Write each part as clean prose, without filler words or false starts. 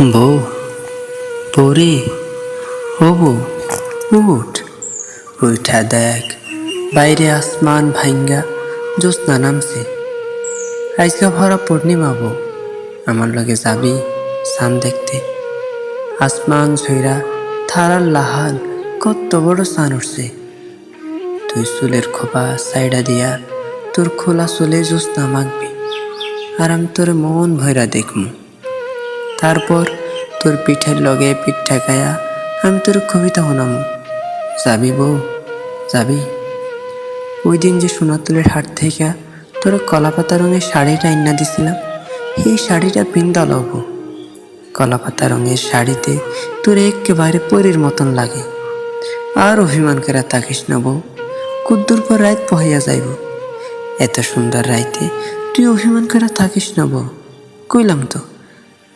বউ, পরে ও বউ, উঠ উঠা দেখ, বাইরে আসমান ভাঙ্গা জ্যোৎস্না নামছে। আজকে ভরা পূর্ণিমা বউ, আমার লগে যাবি চাঁদ দেখতে। আসমান ছইরা থারার লাহান কত বড় চান উঠছে। তুই চুলের খোপা সাইডা দিয়া তোর খোলা চুলে জ্যোৎস্না মাখবি, আর আমি তোর মন ভৈরা দেখমু। তারপর তোর পিঠের লগে পিঠ ঠেকায়া আমি তোর কবিতা শোনামু। যাবি বউ, যাবি? ওই দিন যে সোনাতুলের হাট থেকে তোর কলাপাতা রঙের শাড়িটা আইনা দিছিলাম, এই শাড়িটা পিন্দা লব। কলাপাতা রঙের শাড়িতে তোর একেবারে পরীর মতন লাগে। আর অভিমান করে থাকিস না বউ, কুদ্দুর পর রাত পহাইয়া যাইব। এত সুন্দর রাইতে তুই অভিমান করে থাকিস না বউ, কইলাম তো।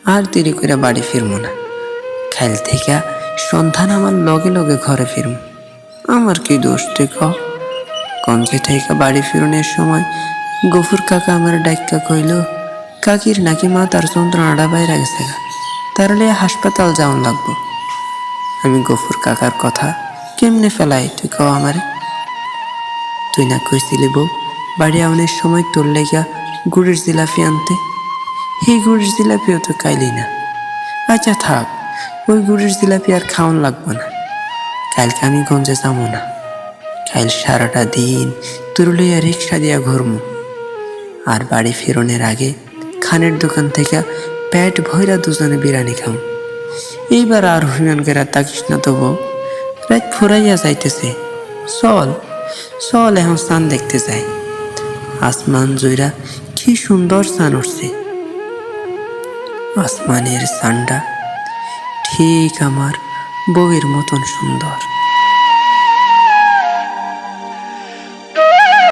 আর দেরি করে বাড়ি ফিরবো না। খাইল থেকে সন্ধান আমার লগে লগে ঘরে ফিরবো। আমার কি দোষ তুই ক? কঞ্চে থেকে বাড়ি ফিরনের সময় গফুর কাকা আমার ডাক্কা কইল, কাকির নাকি মাথার যন্ত্রণাটা বাইরে গেছে, তাহলে হাসপাতাল যাওয়ান লাগবো। আমি গফুর কাকার কথা কেমনে ফেলাই তুই ক আমারে? তুই না কইছিলি বউ, বাড়ি আউনের সময় তোর লেগা গুড়ের জিলাপি আনতে। এই গুড়ের জিলাপিও তো খাইলি না। আচ্ছা থাক, ওই গুড়ের জিলাপি আর খাওয়ান লাগবো না। কালকে আমি গঞ্জে যাবো না। কাল সারাটা দিন তোর লইয়া রিক্সা দিয়া ঘুরমু। আর বাড়ি ফিরনের আগে খানের দোকান থেকে পেট ভইরা দুজনে বিরিয়ানি খাম। এইবার আর অভিমান করে তাকিস না তো বউ, রাত ফুরাইয়া যাইতেছে। চল চল, এখন চাঁদ দেখতে যাই। আসমান জুইরা কি সুন্দর চাঁদ উঠছে। আসমানের চাঁদটা ঠিক আমার বউয়ের মতন সুন্দর।